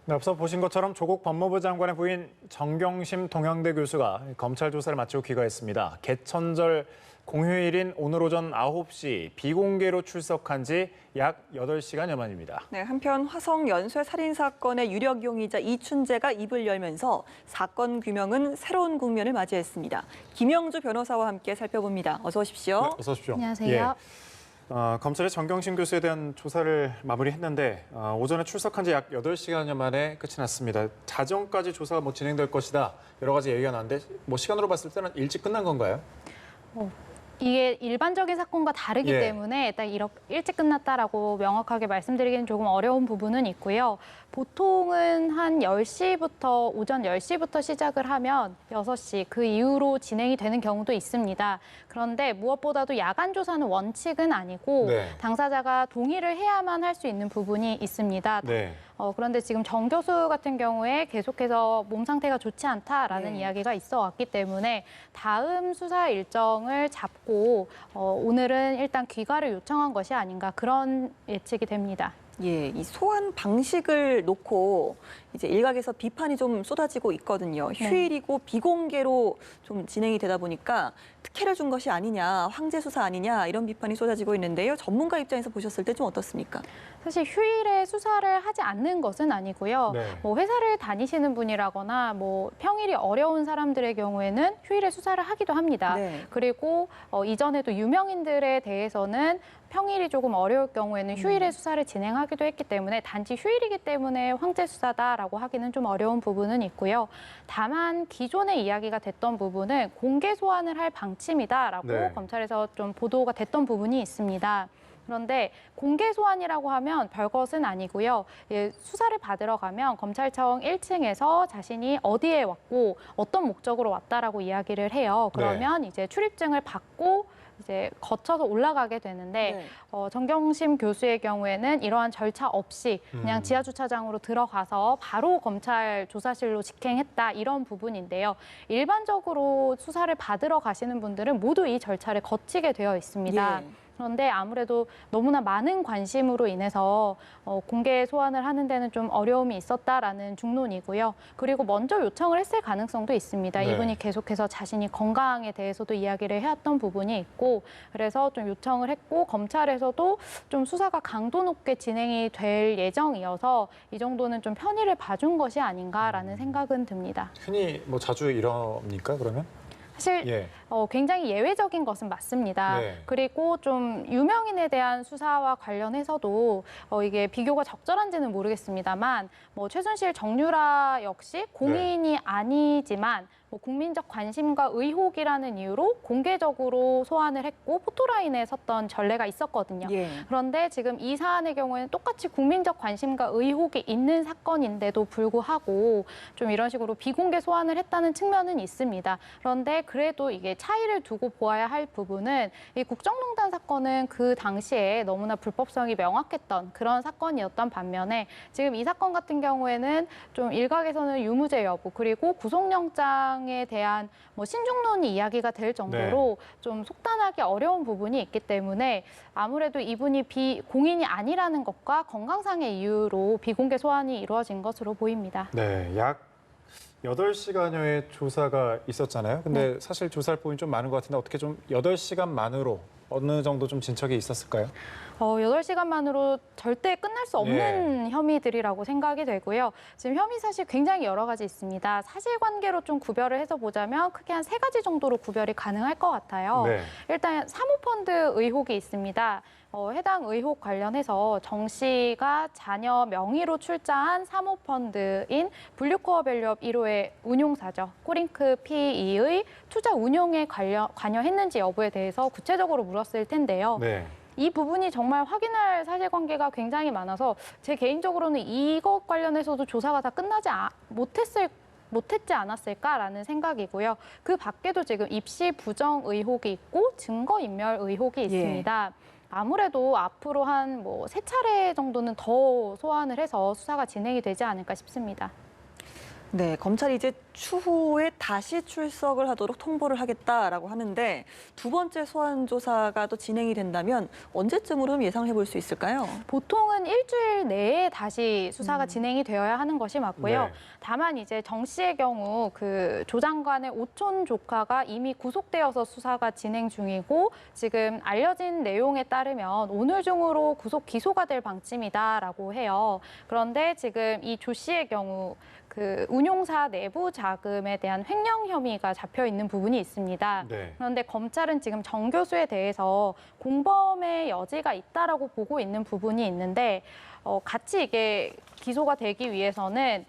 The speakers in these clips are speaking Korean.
네, 앞서 보신 것처럼 조국 법무부 장관의 부인 정경심 동양대 교수가 검찰 조사를 마치고 귀가했습니다. 개천절 공휴일인 오늘 오전 9시 비공개로 출석한 지 약 8시간여 만입니다. 네, 한편 화성 연쇄 살인 사건의 유력 용의자 이춘재가 입을 열면서 사건 규명은 새로운 국면을 맞이했습니다. 김영주 변호사와 함께 살펴봅니다. 어서 오십시오. 네, 어서 오십시오. 안녕하세요. 검찰이 정경심 교수에 대한 조사를 마무리했는데 오전에 출석한 지 약 8시간여 만에 끝이 났습니다. 자정까지 조사가 진행될 것이다. 여러 가지 얘기가 나왔는데 시간으로 봤을 때는 일찍 끝난 건가요? 이게 일반적인 사건과 다르기 때문에 일단 이렇게 일찍 끝났다라고 명확하게 말씀드리기는 조금 어려운 부분은 있고요. 보통은 한 10시부터, 오전 10시부터 시작을 하면 6시, 그 이후로 진행이 되는 경우도 있습니다. 그런데 무엇보다도 야간 조사는 원칙은 아니고 당사자가 동의를 해야만 할 수 있는 부분이 있습니다. 그런데 지금 정 교수 같은 경우에 계속해서 몸 상태가 좋지 않다라는 이야기가 있어 왔기 때문에 다음 수사 일정을 잡고 오늘은 일단 귀가를 요청한 것이 아닌가 그런 예측이 됩니다. 예, 이 소환 방식을 놓고 이제 일각에서 비판이 좀 쏟아지고 있거든요. 휴일이고 비공개로 좀 진행이 되다 보니까 특혜를 준 것이 아니냐, 황제 수사 아니냐 이런 비판이 쏟아지고 있는데요. 전문가 입장에서 보셨을 때 좀 어떻습니까? 사실 휴일에 수사를 하지 않는 것은 아니고요. 회사를 다니시는 분이라거나 평일이 어려운 사람들의 경우에는 휴일에 수사를 하기도 합니다. 그리고 이전에도 유명인들에 대해서는 평일이 조금 어려울 경우에는 휴일에 수사를 진행하기도 했기 때문에 단지 휴일이기 때문에 황제 수사다라고 하기는 좀 어려운 부분은 있고요. 다만 기존에 이야기가 됐던 부분은 공개 소환을 할 방침이다라고 검찰에서 좀 보도가 됐던 부분이 있습니다. 그런데 공개 소환이라고 하면 별것은 아니고요. 수사를 받으러 가면 검찰청 1층에서 자신이 어디에 왔고 어떤 목적으로 왔다라고 이야기를 해요. 그러면 이제 출입증을 받고 이제 거쳐서 올라가게 되는데 정경심 교수의 경우에는 이러한 절차 없이 그냥 지하 주차장으로 들어가서 바로 검찰 조사실로 직행했다 이런 부분인데요. 일반적으로 수사를 받으러 가시는 분들은 모두 이 절차를 거치게 되어 있습니다. 그런데 아무래도 너무나 많은 관심으로 인해서 공개 소환을 하는 데는 좀 어려움이 있었다라는 중론이고요. 그리고 먼저 요청을 했을 가능성도 있습니다. 이분이 계속해서 자신이 건강에 대해서도 이야기를 해왔던 부분이 있고 그래서 좀 요청을 했고 검찰에서도 좀 수사가 강도 높게 진행이 될 예정이어서 이 정도는 좀 편의를 봐준 것이 아닌가라는 생각은 듭니다. 흔히 자주 이럽니까 그러면? 사실 굉장히 예외적인 것은 맞습니다. 그리고 좀 유명인에 대한 수사와 관련해서도 이게 비교가 적절한지는 모르겠습니다만 최순실 정유라 역시 공인이 아니지만 국민적 관심과 의혹이라는 이유로 공개적으로 소환을 했고 포토라인에 섰던 전례가 있었거든요. 그런데 지금 이 사안의 경우에는 똑같이 국민적 관심과 의혹이 있는 사건인데도 불구하고 좀 이런 식으로 비공개 소환을 했다는 측면은 있습니다. 그런데 그래도 이게 차이를 두고 보아야 할 부분은 이 국정농단 사건은 그 당시에 너무나 불법성이 명확했던 그런 사건이었던 반면에 지금 이 사건 같은 경우에는 좀 일각에서는 유무죄 여부 그리고 구속영장에 대한 신중론이 이야기가 될 정도로 좀 속단하기 어려운 부분이 있기 때문에 아무래도 이분이 공인이 아니라는 것과 건강상의 이유로 비공개 소환이 이루어진 것으로 보입니다. 약 8시간여의 조사가 있었잖아요. 근데 사실 조사할 부분이 좀 많은 것 같은데 어떻게 좀 8시간만으로 어느 정도 좀 진척이 있었을까요? 8시간만으로 절대 끝날 수 없는 혐의들이라고 생각이 되고요. 지금 혐의 사실 굉장히 여러 가지 있습니다. 사실관계로 좀 구별을 해서 보자면 크게 한 3가지 정도로 구별이 가능할 것 같아요. 일단 사모펀드 의혹이 있습니다. 해당 의혹 관련해서 정 씨가 자녀 명의로 출자한 사모펀드인 블루코어 밸류업 1호의 운용사죠. 코링크 PE의 투자 운용에 관여했는지 여부에 대해서 구체적으로 물었을 텐데요. 이 부분이 정말 확인할 사실관계가 굉장히 많아서 제 개인적으로는 이것 관련해서도 조사가 다 끝나지 못했지 않았을까라는 생각이고요. 그 밖에도 지금 입시 부정 의혹이 있고 증거인멸 의혹이 있습니다. 아무래도 앞으로 한 3차례 정도는 더 소환을 해서 수사가 진행이 되지 않을까 싶습니다. 네, 검찰이 이제 추후에 다시 출석을 하도록 통보를 하겠다라고 하는데 두 번째 소환 조사가 또 진행이 된다면 언제쯤으로 좀 예상을 해볼 수 있을까요? 보통은 일주일 내에 다시 수사가 진행이 되어야 하는 것이 맞고요. 네. 다만 이제 정 씨의 경우 그 조 장관의 오촌 조카가 이미 구속되어서 수사가 진행 중이고 지금 알려진 내용에 따르면 오늘 중으로 구속 기소가 될 방침이다라고 해요. 그런데 지금 이 조 씨의 경우 그 운용사 내부 자금에 대한 횡령 혐의가 잡혀 있는 부분이 있습니다. 네. 그런데 검찰은 지금 정 교수에 대해서 공범의 여지가 있다라고 보고 있는 부분이 있는데 같이 이게 기소가 되기 위해서는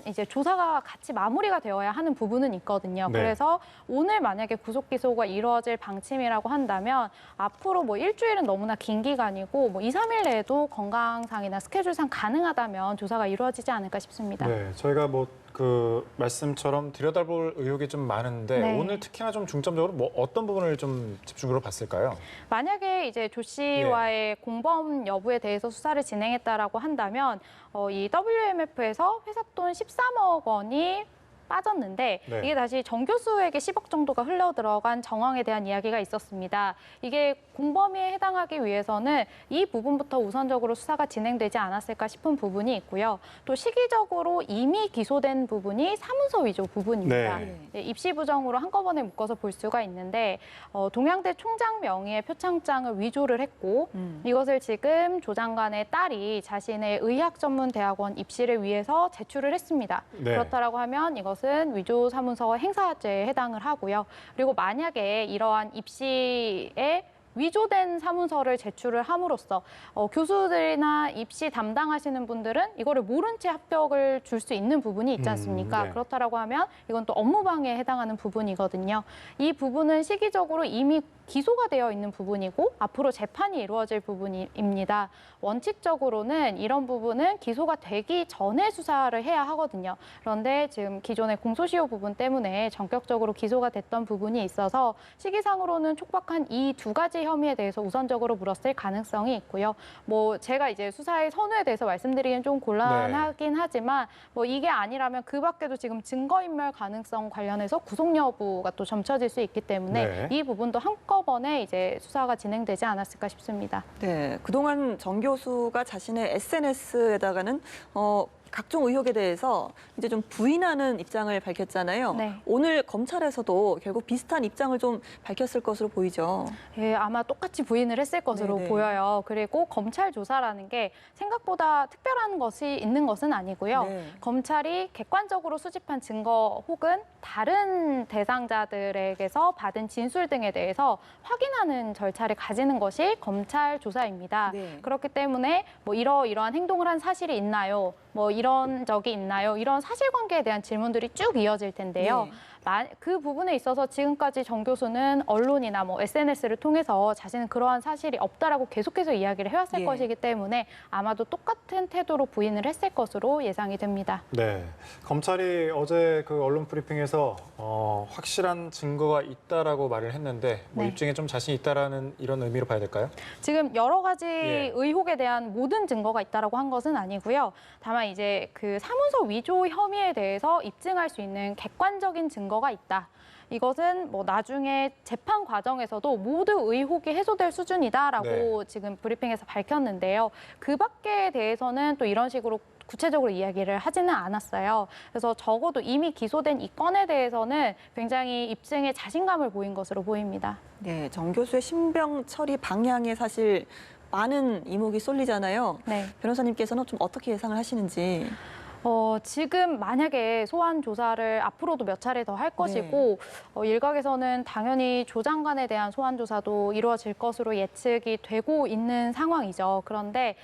이제 조사가 같이 마무리가 되어야 하는 부분은 있거든요. 네. 그래서 오늘 만약에 구속 기소가 이루어질 방침이라고 한다면 앞으로 뭐 일주일은 너무나 긴 기간이고 뭐 2, 3일 내에도 건강상이나 스케줄상 가능하다면 조사가 이루어지지 않을까 싶습니다. 네, 저희가 그 말씀처럼 들여다볼 의혹이 좀 많은데 네. 오늘 특히나 좀 중점적으로 뭐 어떤 부분을 좀 집중적으로 봤을까요? 만약에 이제 조 씨와의 공범 여부에 대해서 수사를 진행했다라고 한다면 이 WMF에서 회사 돈 13억 원이 빠졌는데 네. 이게 다시 정 교수에게 10억 정도가 흘러 들어간 정황에 대한 이야기가 있었습니다. 이게 공범위에 해당하기 위해서는 이 부분부터 우선적으로 수사가 진행되지 않았을까 싶은 부분이 있고요. 또 시기적으로 이미 기소된 부분이 사문서 위조 부분입니다. 네. 입시 부정으로 한꺼번에 묶어서 볼 수가 있는데 동양대 총장 명의의 표창장을 위조를 했고 이것을 지금 조 장관의 딸이 자신의 의학전문대학원 입시를 위해서 제출을 했습니다. 네. 그렇다라고 하면 이것은 위조 사문서 행사죄에 해당을 하고요. 그리고 만약에 이러한 입시에 위조된 사문서를 제출을 함으로써 교수들이나 입시 담당하시는 분들은 이거를 모른 채 합격을 줄 수 있는 부분이 있지 않습니까? 네. 그렇다라고 하면 이건 또 업무방해에 해당하는 부분이거든요. 이 부분은 시기적으로 이미 기소가 되어 있는 부분이고 앞으로 재판이 이루어질 부분입니다. 원칙적으로는 이런 부분은 기소가 되기 전에 수사를 해야 하거든요. 그런데 지금 기존의 공소시효 부분 때문에 전격적으로 기소가 됐던 부분이 있어서 시기상으로는 촉박한 이 두 가지 혐의에 대해서 우선적으로 물었을 가능성이 있고요. 뭐 제가 이제 수사의 선우에 대해서 말씀드리기는 좀 곤란하긴 하지만 뭐 이게 아니라면 그 밖에도 지금 증거인멸 가능성 관련해서 구속 여부가 또 점쳐질 수 있기 때문에 네. 이 부분도 한꺼번에 이제 수사가 진행되지 않았을까 싶습니다. 네, 그동안 정 교수가 자신의 SNS에다가는 각종 의혹에 대해서 이제 좀 부인하는 입장을 밝혔잖아요. 네. 오늘 검찰에서도 결국 비슷한 입장을 좀 밝혔을 것으로 보이죠. 예, 아마 똑같이 부인을 했을 것으로 네네. 보여요. 그리고 검찰 조사라는 게 생각보다 특별한 것이 있는 것은 아니고요. 네. 검찰이 객관적으로 수집한 증거 혹은 다른 대상자들에게서 받은 진술 등에 대해서 확인하는 절차를 가지는 것이 검찰 조사입니다. 네. 그렇기 때문에 뭐 이러이러한 행동을 한 사실이 있나요? 뭐 이런 적이 있나요? 이런 사실관계에 대한 질문들이 쭉 이어질 텐데요. 네. 그 부분에 있어서 지금까지 정 교수는 언론이나 뭐 SNS를 통해서 자신은 그러한 사실이 없다라고 계속해서 이야기를 해왔을 예. 것이기 때문에 아마도 똑같은 태도로 부인을 했을 것으로 예상이 됩니다. 네, 검찰이 어제 그 언론 브리핑에서 확실한 증거가 있다라고 말을 했는데 뭐 네. 입증에 좀 자신 있다라는 이런 의미로 봐야 될까요? 지금 여러 가지 예. 의혹에 대한 모든 증거가 있다라고 한 것은 아니고요. 다만 이제 그 사문서 위조 혐의에 대해서 입증할 수 있는 객관적인 증거가 있다. 이것은 뭐 나중에 재판 과정에서도 모두 의혹이 해소될 수준이다라고 네. 지금 브리핑에서 밝혔는데요. 그 밖에 대해서는 또 이런 식으로 구체적으로 이야기를 하지는 않았어요. 그래서 적어도 이미 기소된 이 건에 대해서는 굉장히 입증에 자신감을 보인 것으로 보입니다. 네, 정 교수의 신병 처리 방향에 사실 많은 이목이 쏠리잖아요. 네. 변호사님께서는 좀 어떻게 예상을 하시는지. 지금 만약에 소환 조사를 앞으로도 몇 차례 더 할 것이고 일각에서는 당연히 조 장관에 대한 소환 조사도 이루어질 것으로 예측이 되고 있는 상황이죠. 그런데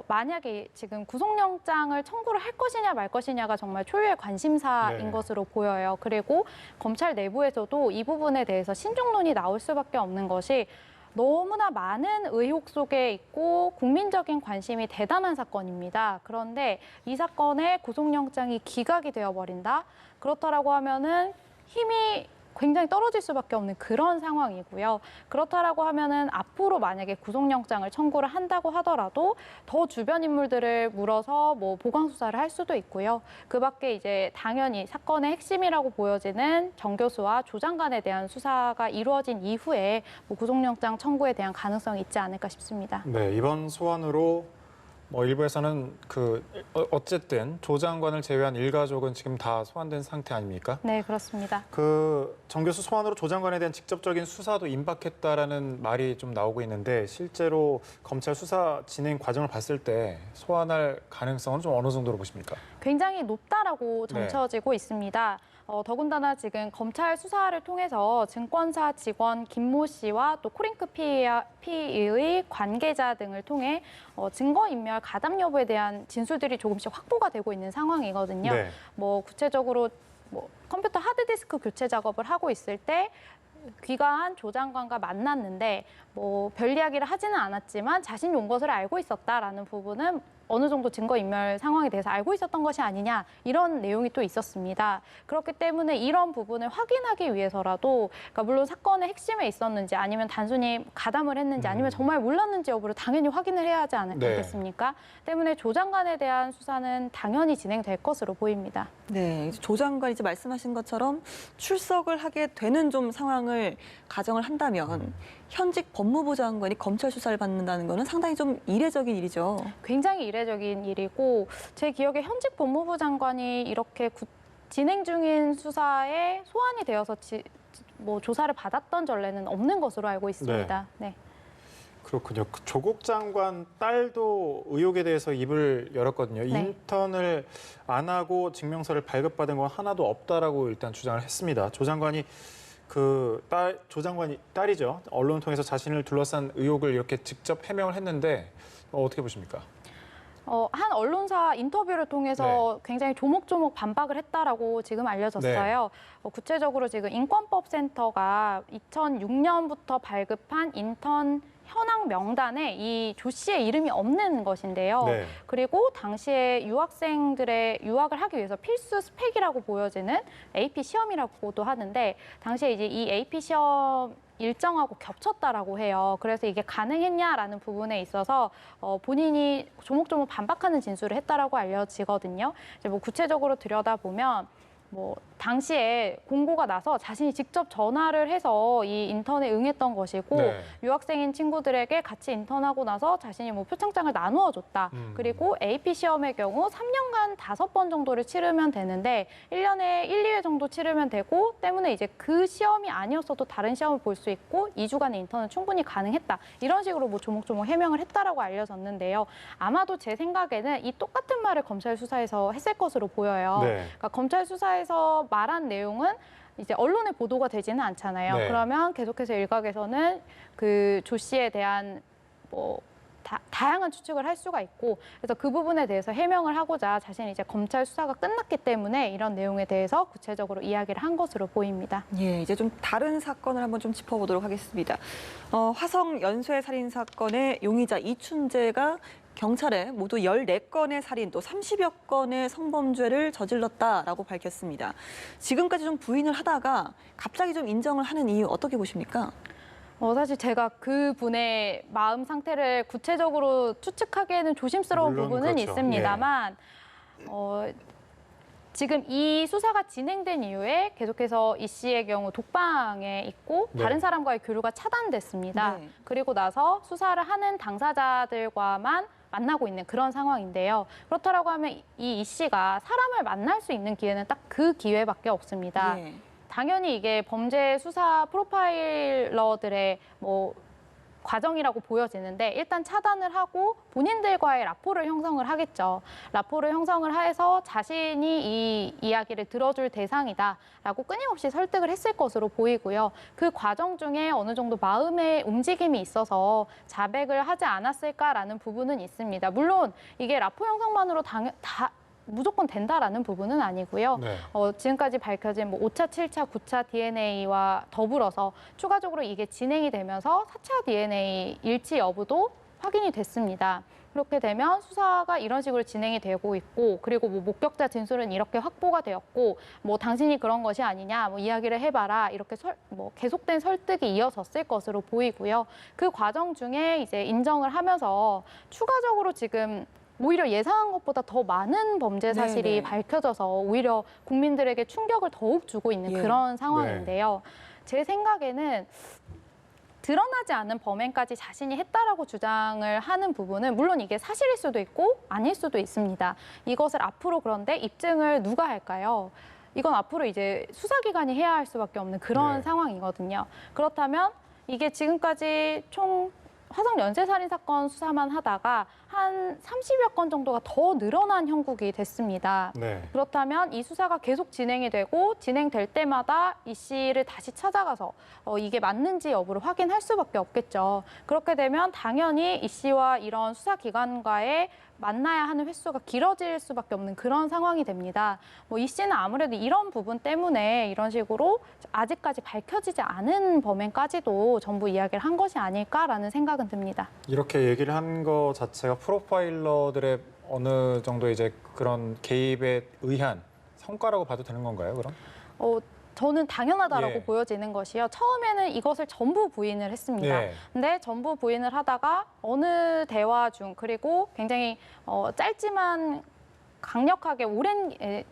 만약에 지금 구속영장을 청구를 할 것이냐 말 것이냐가 정말 초유의 관심사인 네. 것으로 보여요. 그리고 검찰 내부에서도 이 부분에 대해서 신중론이 나올 수밖에 없는 것이 너무나 많은 의혹 속에 있고 국민적인 관심이 대단한 사건입니다. 그런데 이 사건의 구속영장이 기각이 되어버린다? 그렇다라고 하면은 힘이 굉장히 떨어질 수밖에 없는 그런 상황이고요. 그렇다라고 하면은 앞으로 만약에 구속영장을 청구를 한다고 하더라도 더 주변 인물들을 물어서 뭐 보강 수사를 할 수도 있고요. 그 밖에 이제 당연히 사건의 핵심이라고 보여지는 정 교수와 조 장관에 대한 수사가 이루어진 이후에 뭐 구속영장 청구에 대한 가능성이 있지 않을까 싶습니다. 네, 이번 소환으로 일부에서는 어쨌든 조 장관을 제외한 일가족은 지금 다 소환된 상태 아닙니까? 네, 그렇습니다. 정 교수 소환으로 조 장관에 대한 직접적인 수사도 임박했다라는 말이 좀 나오고 있는데 실제로 검찰 수사 진행 과정을 봤을 때 소환할 가능성은 좀 어느 정도로 보십니까? 굉장히 높다라고 점쳐지고 있습니다. 더군다나 지금 검찰 수사를 통해서 증권사 직원 김모 씨와 또 코링크 PE의 관계자 등을 통해 증거인멸 가담 여부에 대한 진술들이 조금씩 확보가 되고 있는 상황이거든요. 네. 구체적으로 컴퓨터 하드디스크 교체 작업을 하고 있을 때 귀가한 조 장관과 만났는데 별 이야기를 하지는 않았지만 자신이 온 것을 알고 있었다라는 부분은 어느 정도 증거인멸 상황에 대해서 알고 있었던 것이 아니냐 이런 내용이 또 있었습니다. 그렇기 때문에 이런 부분을 확인하기 위해서라도 그러니까 물론 사건의 핵심에 있었는지 아니면 단순히 가담을 했는지 아니면 정말 몰랐는지 여부를 당연히 확인을 해야 하지 않겠습니까? 때문에 조 장관에 대한 수사는 당연히 진행될 것으로 보입니다. 네, 조 장관이 이제 말씀하신 것처럼 출석을 하게 되는 좀 상황을 가정을 한다면 현직 법무부 장관이 검찰 수사를 받는다는 거는 상당히 좀 이례적인 일이죠. 굉장히 이례적인 일이고 제 기억에 현직 법무부 장관이 이렇게 진행 중인 수사에 소환이 되어서 조사를 받았던 전례는 없는 것으로 알고 있습니다. 네. 그렇군요. 조국 장관 딸도 의혹에 대해서 입을 열었거든요. 네. 인턴을 안 하고 증명서를 발급받은 건 하나도 없다라고 일단 주장을 했습니다. 조 장관이 조 장관이 딸이죠. 언론을 통해서 자신을 둘러싼 의혹을 이렇게 직접 해명을 했는데 어떻게 보십니까? 한 언론사 인터뷰를 통해서 굉장히 조목조목 반박을 했다라고 지금 알려졌어요. 구체적으로 지금 인권법센터가 2006년부터 발급한 인턴 현황 명단에 이 조 씨의 이름이 없는 것인데요. 그리고 당시에 유학생들의 유학을 하기 위해서 필수 스펙이라고 보여지는 AP 시험이라고도 하는데 당시에 이제 이 AP 시험 일정하고 겹쳤다라고 해요. 그래서 이게 가능했냐라는 부분에 있어서 본인이 조목조목 반박하는 진술을 했다라고 알려지거든요. 이제 구체적으로 들여다보면 당시에 공고가 나서 자신이 직접 전화를 해서 이 인턴에 응했던 것이고 유학생인 친구들에게 같이 인턴하고 나서 자신이 표창장을 나누어 줬다. 그리고 AP 시험의 경우 3년간 5번 정도를 치르면 되는데 1년에 1, 2회 정도 치르면 되고 때문에 이제 그 시험이 아니었어도 다른 시험을 볼 수 있고 2주간의 인턴은 충분히 가능했다. 이런 식으로 조목조목 해명을 했다라고 알려졌는데요. 아마도 제 생각에는 이 똑같은 말을 검찰 수사에서 했을 것으로 보여요. 그러니까 검찰 수사에서 말한 내용은 이제 언론에 보도가 되지는 않잖아요. 그러면 계속해서 일각에서는 그 조 씨에 대한 다양한 추측을 할 수가 있고 그래서 그 부분에 대해서 해명을 하고자 자신이 이제 검찰 수사가 끝났기 때문에 이런 내용에 대해서 구체적으로 이야기를 한 것으로 보입니다. 예, 이제 좀 다른 사건을 한번 좀 짚어보도록 하겠습니다. 화성 연쇄 살인 사건의 용의자 이춘재가 경찰에 모두 14건의 살인 또 30여 건의 성범죄를 저질렀다라고 밝혔습니다. 지금까지 좀 부인을 하다가 갑자기 좀 인정을 하는 이유 어떻게 보십니까? 사실 제가 그분의 마음 상태를 구체적으로 추측하기에는 조심스러운 부분은 있습니다만 지금 이 수사가 진행된 이후에 계속해서 이 씨의 경우 독방에 있고 다른 사람과의 교류가 차단됐습니다. 그리고 나서 수사를 하는 당사자들과만 만나고 있는 그런 상황인데요. 그렇다고 하면 이 씨가 사람을 만날 수 있는 기회는 딱 그 기회밖에 없습니다. 당연히 이게 범죄 수사 프로파일러들의 과정이라고 보여지는데 일단 차단을 하고 본인들과의 라포를 형성을 하겠죠. 라포를 형성을 해서 자신이 이 이야기를 들어줄 대상이다라고 끊임없이 설득을 했을 것으로 보이고요. 그 과정 중에 어느 정도 마음의 움직임이 있어서 자백을 하지 않았을까라는 부분은 있습니다. 물론 이게 라포 형성만으로 무조건 된다라는 부분은 아니고요. 지금까지 밝혀진 5차, 7차, 9차 DNA와 더불어서 추가적으로 이게 진행이 되면서 4차 DNA 일치 여부도 확인이 됐습니다. 그렇게 되면 수사가 이런 식으로 진행이 되고 있고, 그리고 뭐 목격자 진술은 이렇게 확보가 되었고, 뭐 당신이 그런 것이 아니냐, 뭐 이야기를 해봐라, 이렇게 계속된 설득이 이어졌을 것으로 보이고요. 그 과정 중에 이제 인정을 하면서 추가적으로 지금 오히려 예상한 것보다 더 많은 범죄 사실이 네네. 밝혀져서 오히려 국민들에게 충격을 더욱 주고 있는 예. 그런 상황인데요. 제 생각에는 드러나지 않은 범행까지 자신이 했다라고 주장을 하는 부분은 물론 이게 사실일 수도 있고 아닐 수도 있습니다. 이것을 앞으로 그런데 입증을 누가 할까요? 이건 앞으로 이제 수사기관이 해야 할 수밖에 없는 그런 상황이거든요. 그렇다면 이게 지금까지 총 화성 연쇄살인 사건 수사만 하다가 한 30여 건 정도가 더 늘어난 형국이 됐습니다. 그렇다면 이 수사가 계속 진행이 되고 진행될 때마다 이 씨를 다시 찾아가서 이게 맞는지 여부를 확인할 수밖에 없겠죠. 그렇게 되면 당연히 이 씨와 이런 수사기관과의 만나야 하는 횟수가 길어질 수밖에 없는 그런 상황이 됩니다. 뭐 이 씨는 아무래도 이런 부분 때문에 이런 식으로 아직까지 밝혀지지 않은 범행까지도 전부 이야기를 한 것이 아닐까라는 생각은 듭니다. 이렇게 얘기를 한 거 자체가 프로파일러들의 어느 정도 이제 그런 개입에 의한 성과라고 봐도 되는 건가요, 그럼? 저는 당연하다라고 보여지는 것이요. 처음에는 이것을 전부 부인을 했습니다. 근데 전부 부인을 하다가 어느 대화 중 그리고 굉장히 짧지만 강력하게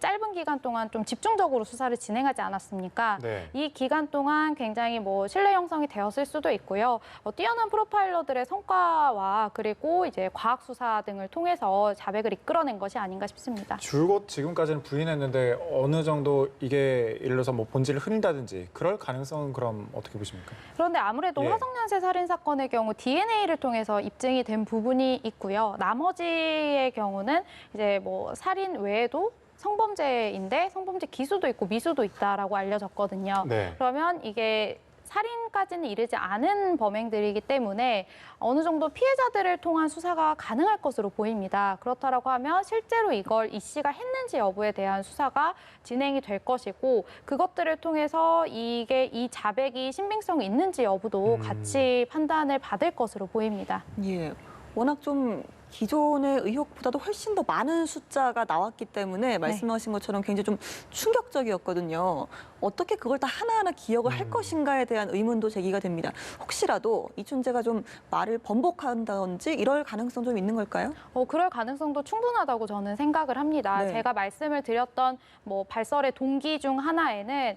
짧은 기간 동안 좀 집중적으로 수사를 진행하지 않았습니까? 이 기간 동안 굉장히 뭐 신뢰 형성이 되었을 수도 있고요. 뛰어난 프로파일러들의 성과와 그리고 이제 과학 수사 등을 통해서 자백을 이끌어낸 것이 아닌가 싶습니다. 줄곧 지금까지는 부인했는데 어느 정도 이게 예를 들어서 뭐 본질을 흐린다든지 그럴 가능성은 그럼 어떻게 보십니까? 그런데 아무래도 화성연쇄 살인 사건의 경우 DNA를 통해서 입증이 된 부분이 있고요. 나머지의 경우는 이제 뭐 살인 외에도 성범죄인데 성범죄 기수도 있고 미수도 있다라고 알려졌거든요. 그러면 이게 살인까지는 이르지 않은 범행들이기 때문에 어느 정도 피해자들을 통한 수사가 가능할 것으로 보입니다. 그렇다라고 하면 실제로 이걸 이 씨가 했는지 여부에 대한 수사가 진행이 될 것이고 그것들을 통해서 이게 이 자백이 신빙성이 있는지 여부도 같이 판단을 받을 것으로 보입니다. 예, 워낙 좀 기존의 의혹보다도 훨씬 더 많은 숫자가 나왔기 때문에 말씀하신 것처럼 굉장히 좀 충격적이었거든요. 어떻게 그걸 다 하나하나 기억을 할 것인가에 대한 의문도 제기가 됩니다. 혹시라도 이춘재가 좀 말을 번복한다든지 이럴 가능성 좀 있는 걸까요? 그럴 가능성도 충분하다고 저는 생각을 합니다. 제가 말씀을 드렸던 뭐 발설의 동기 중 하나에는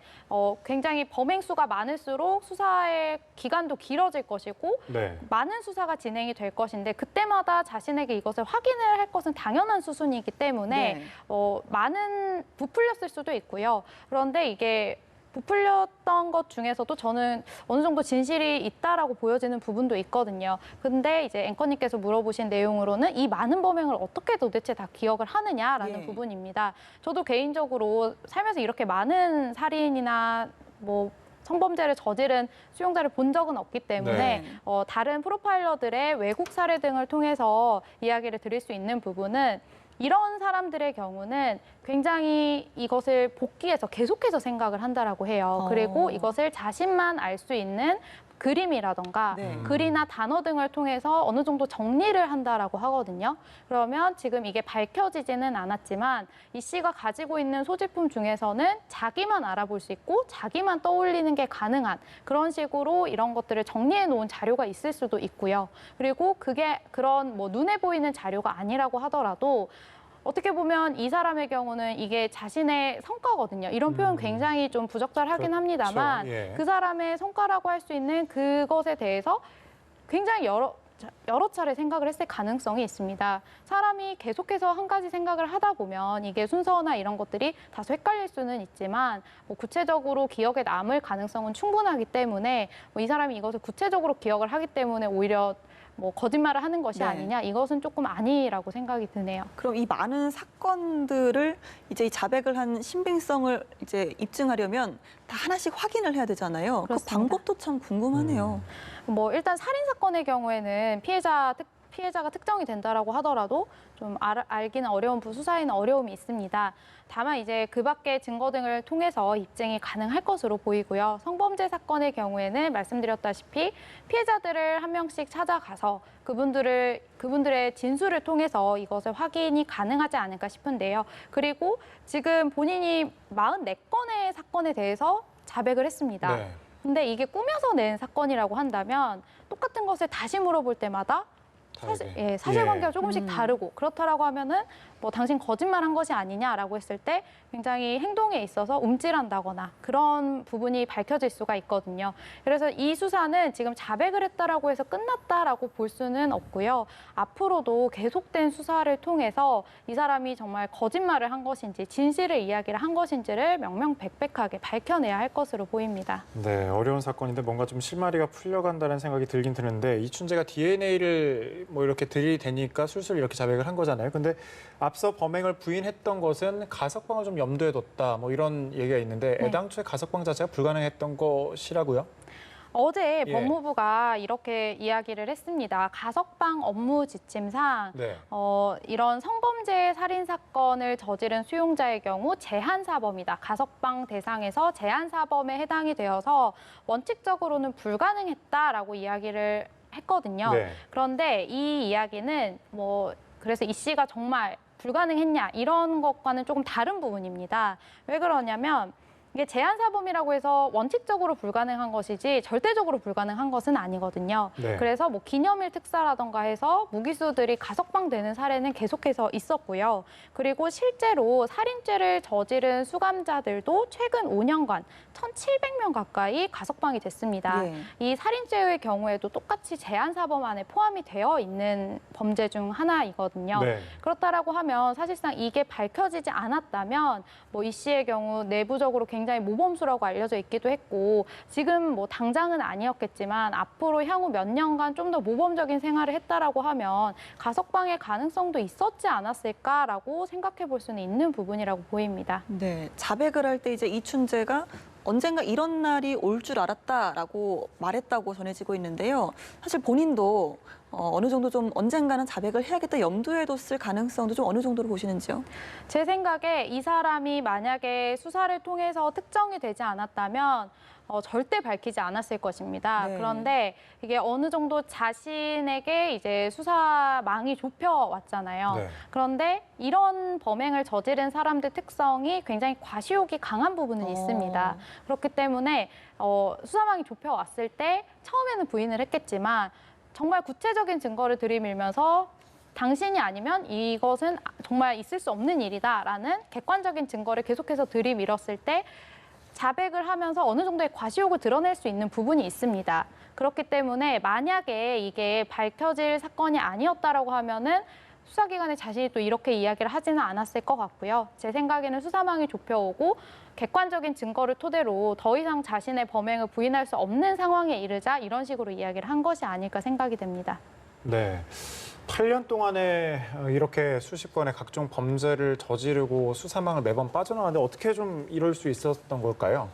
굉장히 범행 수가 많을수록 수사의 기간도 길어질 것이고 많은 수사가 진행이 될 것인데 그때마다 자신에게 이것을 확인을 할 것은 당연한 수순이기 때문에 많은 부풀렸을 수도 있고요. 그런데 이게 부풀렸던 것 중에서도 저는 어느 정도 진실이 있다라고 보여지는 부분도 있거든요. 근데 이제 앵커님께서 물어보신 내용으로는 이 많은 범행을 어떻게 도대체 다 기억을 하느냐라는 부분입니다. 저도 개인적으로 살면서 이렇게 많은 살인이나 뭐 성범죄를 저지른 수용자를 본 적은 없기 때문에 다른 프로파일러들의 외국 사례 등을 통해서 이야기를 드릴 수 있는 부분은 이런 사람들의 경우는 굉장히 이것을 복귀해서 계속해서 생각을 한다라고 해요. 그리고 이것을 자신만 알 수 있는 그림이라던가 글이나 단어 등을 통해서 어느 정도 정리를 한다라고 하거든요. 그러면 지금 이게 밝혀지지는 않았지만 이 씨가 가지고 있는 소지품 중에서는 자기만 알아볼 수 있고 자기만 떠올리는 게 가능한 그런 식으로 이런 것들을 정리해 놓은 자료가 있을 수도 있고요. 그리고 그게 그런 뭐 눈에 보이는 자료가 아니라고 하더라도 어떻게 보면 이 사람의 경우는 이게 자신의 성과거든요. 이런 표현 굉장히 좀 부적절하긴 합니다만 그 사람의 성과라고 할 수 있는 그것에 대해서 굉장히 여러 차례 생각을 했을 가능성이 있습니다. 사람이 계속해서 한 가지 생각을 하다 보면 이게 순서나 이런 것들이 다소 헷갈릴 수는 있지만 뭐 구체적으로 기억에 남을 가능성은 충분하기 때문에 뭐 이 사람이 이것을 구체적으로 기억을 하기 때문에 오히려 뭐 거짓말을 하는 것이 아니냐 이것은 조금 아니라고 생각이 드네요. 그럼 이 많은 사건들을 이제 이 자백을 한 신빙성을 이제 입증하려면 다 하나씩 확인을 해야 되잖아요. 그렇습니다. 그 방법도 참 궁금하네요. 뭐 일단 살인 사건의 경우에는 피해자 피해자가 특정이 된다라고 하더라도 좀 알기는 어려운 수사에는 어려움이 있습니다. 다만 이제 그 밖의 증거 등을 통해서 입증이 가능할 것으로 보이고요. 성범죄 사건의 경우에는 말씀드렸다시피 피해자들을 한 명씩 찾아가서 그분들의 진술을 통해서 이것을 확인이 가능하지 않을까 싶은데요. 그리고 지금 본인이 44건의 사건에 대해서 자백을 했습니다. 네. 근데 이게 꾸며서 낸 사건이라고 한다면 똑같은 것을 다시 물어볼 때마다 사실관계가 조금씩 다르고 그렇다라고 하면은 뭐 당신 거짓말한 것이 아니냐라고 했을 때 굉장히 행동에 있어서 움찔한다거나 그런 부분이 밝혀질 수가 있거든요. 그래서 이 수사는 지금 자백을 했다라고 해서 끝났다라고 볼 수는 없고요. 앞으로도 계속된 수사를 통해서 이 사람이 정말 거짓말을 한 것인지 진실을 이야기를 한 것인지를 명명백백하게 밝혀내야 할 것으로 보입니다. 네, 어려운 사건인데 뭔가 좀 실마리가 풀려간다는 생각이 들긴 드는데 이춘재가 DNA를 뭐 이렇게 들이대니까 술술 이렇게 자백을 한 거잖아요. 근데 앞서 범행을 부인했던 것은 가석방을 좀 염두에 뒀다 뭐 이런 얘기가 있는데 애당초에 가석방 자체가 불가능했던 것이라고요? 어제 법무부가 이렇게 이야기를 했습니다. 가석방 업무 지침상 이런 성범죄 살인 사건을 저지른 수용자의 경우 제한사범이다. 가석방 대상에서 제한사범에 해당이 되어서 원칙적으로는 불가능했다라고 이야기를 했거든요. 그런데 이 이야기는 그래서 이 씨가 정말 불가능했냐 이런 것과는 조금 다른 부분입니다. 왜 그러냐면 이게 제한사범이라고 해서 원칙적으로 불가능한 것이지 절대적으로 불가능한 것은 아니거든요. 그래서 뭐 기념일 특사라던가 해서 무기수들이 가석방되는 사례는 계속해서 있었고요. 그리고 실제로 살인죄를 저지른 수감자들도 최근 5년간 1,700명 가까이 가석방이 됐습니다. 이 살인죄의 경우에도 똑같이 제한사범 안에 포함이 되어 있는 범죄 중 하나이거든요. 그렇다라고 하면 사실상 이게 밝혀지지 않았다면 이 씨의 경우 내부적으로 굉장히 모범수라고 알려져 있기도 했고 지금 당장은 아니었겠지만 앞으로 향후 몇 년간 좀 더 모범적인 생활을 했다라고 하면 가석방의 가능성도 있었지 않았을까라고 생각해 볼 수는 있는 부분이라고 보입니다. 네, 자백을 할 때 이제 이춘재가 언젠가 이런 날이 올 줄 알았다라고 말했다고 전해지고 있는데요. 사실 본인도 어느 정도 좀 언젠가는 자백을 해야겠다 염두에 뒀을 가능성도 좀 어느 정도로 보시는지요? 제 생각에 이 사람이 만약에 수사를 통해서 특정이 되지 않았다면 절대 밝히지 않았을 것입니다. 그런데 이게 어느 정도 자신에게 이제 수사망이 좁혀왔잖아요. 그런데 이런 범행을 저지른 사람들 특성이 굉장히 과시욕이 강한 부분은 있습니다. 그렇기 때문에 수사망이 좁혀왔을 때 처음에는 부인을 했겠지만 정말 구체적인 증거를 들이밀면서 당신이 아니면 이것은 정말 있을 수 없는 일이다라는 객관적인 증거를 계속해서 들이밀었을 때 자백을 하면서 어느 정도의 과시욕을 드러낼 수 있는 부분이 있습니다. 그렇기 때문에 만약에 이게 밝혀질 사건이 아니었다라고 하면은 수사기관의 자신이 또 이렇게 이야기를 하지는 않았을 것 같고요. 제 생각에는 수사망이 좁혀오고 객관적인 증거를 토대로 더 이상 자신의 범행을 부인할 수 없는 상황에 이르자 이런 식으로 이야기를 한 것이 아닐까 생각이 됩니다. 네. 8년 동안에 이렇게 수십 건의 각종 범죄를 저지르고 수사망을 매번 빠져나가는데 어떻게 좀 이럴 수 있었던 걸까요?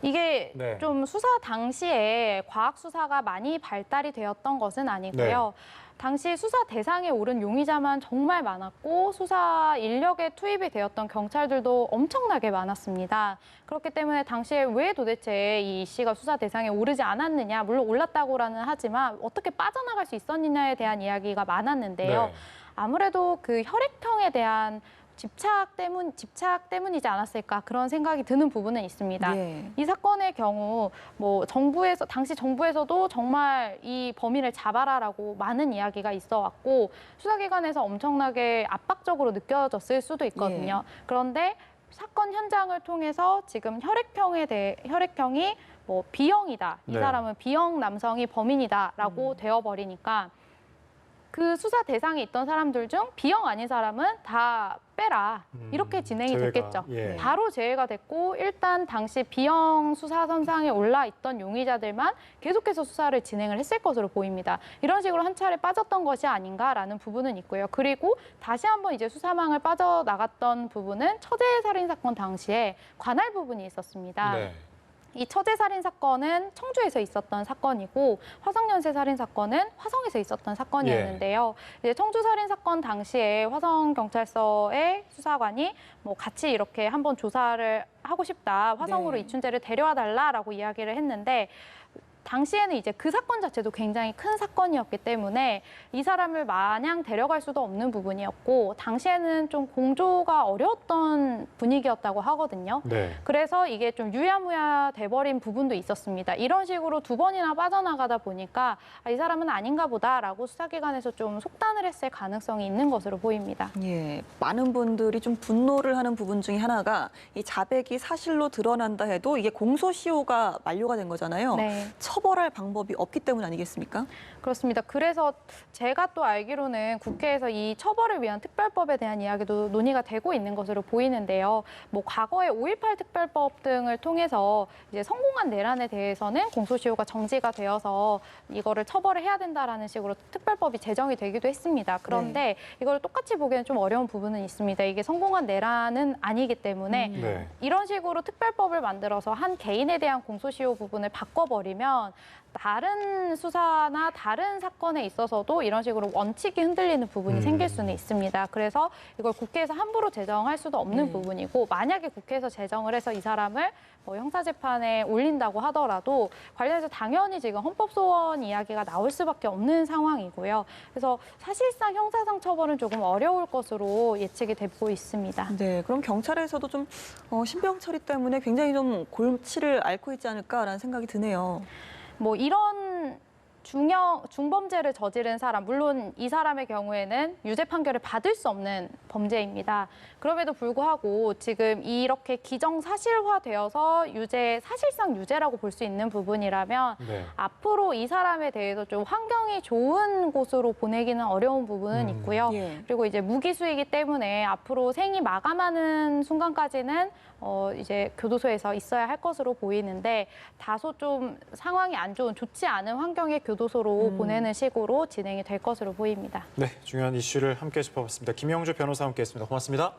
이게 좀 수사 당시에 과학 수사가 많이 발달이 되었던 것은 아니고요. 당시 수사 대상에 오른 용의자만 정말 많았고 수사 인력에 투입이 되었던 경찰들도 엄청나게 많았습니다. 그렇기 때문에 당시에 왜 도대체 이 씨가 수사 대상에 오르지 않았느냐, 물론 올랐다고는 하지만 어떻게 빠져나갈 수 있었느냐에 대한 이야기가 많았는데요. 아무래도 그 혈액형에 대한 집착 때문이지 않았을까 그런 생각이 드는 부분은 있습니다. 이 사건의 경우 당시 정부에서도 정말 이 범인을 잡아라라고 많은 이야기가 있어왔고 수사기관에서 엄청나게 압박적으로 느껴졌을 수도 있거든요. 그런데 사건 현장을 통해서 지금 혈액형이 B형이다. 이 사람은 B형 남성이 범인이다라고 되어버리니까 그 수사 대상에 있던 사람들 중 B형 아닌 사람은 다 빼라. 이렇게 진행이 됐겠죠. 바로 제외가 됐고 일단 당시 B형 수사선상에 올라있던 용의자들만 계속해서 수사를 진행을 했을 것으로 보입니다. 이런 식으로 한 차례 빠졌던 것이 아닌가라는 부분은 있고요. 그리고 다시 한번 이제 수사망을 빠져나갔던 부분은 처제 살인 사건 당시에 관할 부분이 있었습니다. 이 처제살인 사건은 청주에서 있었던 사건이고 화성연쇄 살인 사건은 화성에서 있었던 사건이었는데요. 이제 청주 살인 사건 당시에 화성경찰서의 수사관이 뭐 같이 이렇게 한번 조사를 하고 싶다. 화성으로 이춘재를 데려와 달라라고 이야기를 했는데 당시에는 이제 그 사건 자체도 굉장히 큰 사건이었기 때문에 이 사람을 마냥 데려갈 수도 없는 부분이었고 당시에는 좀 공조가 어려웠던 분위기였다고 하거든요. 그래서 이게 좀 유야무야 돼버린 부분도 있었습니다. 이런 식으로 두 번이나 빠져나가다 보니까 이 사람은 아닌가 보다라고 수사기관에서 좀 속단을 했을 가능성이 있는 것으로 보입니다. 예, 많은 분들이 좀 분노를 하는 부분 중에 하나가 이 자백이 사실로 드러난다 해도 이게 공소시효가 만료가 된 거잖아요. 네. 처벌할 방법이 없기 때문 아니겠습니까? 그렇습니다. 그래서 제가 또 알기로는 국회에서 이 처벌을 위한 특별법에 대한 이야기도 논의가 되고 있는 것으로 보이는데요. 뭐 과거에 5.18 특별법 등을 통해서 이제 성공한 내란에 대해서는 공소시효가 정지가 되어서 이거를 처벌을 해야 된다라는 식으로 특별법이 제정이 되기도 했습니다. 그런데 이걸 똑같이 보기에는 좀 어려운 부분은 있습니다. 이게 성공한 내란은 아니기 때문에 이런 식으로 특별법을 만들어서 한 개인에 대한 공소시효 부분을 바꿔버리면 다른 수사나 다른 사건에 있어서도 이런 식으로 원칙이 흔들리는 부분이 생길 수는 있습니다. 그래서 이걸 국회에서 함부로 제정할 수도 없는 부분이고 만약에 국회에서 제정을 해서 이 사람을 뭐 형사재판에 올린다고 하더라도 관련해서 당연히 지금 헌법소원 이야기가 나올 수밖에 없는 상황이고요. 그래서 사실상 형사상 처벌은 조금 어려울 것으로 예측이 되고 있습니다. 네, 그럼 경찰에서도 좀 신병 처리 때문에 굉장히 좀 골치를 앓고 있지 않을까라는 생각이 드네요. 뭐 이런 중범죄를 저지른 사람, 물론 이 사람의 경우에는 유죄 판결을 받을 수 없는 범죄입니다. 그럼에도 불구하고 지금 이렇게 기정사실화되어서 사실상 유죄라고 볼 수 있는 부분이라면 앞으로 이 사람에 대해서 좀 환경이 좋은 곳으로 보내기는 어려운 부분은 있고요. 그리고 이제 무기수이기 때문에 앞으로 생이 마감하는 순간까지는 이제 교도소에서 있어야 할 것으로 보이는데 다소 좀 상황이 안 좋은 좋지 않은 환경의 교도소로 보내는 식으로 진행이 될 것으로 보입니다. 네, 중요한 이슈를 함께 짚어봤습니다. 김영주 변호사와 함께했습니다. 고맙습니다.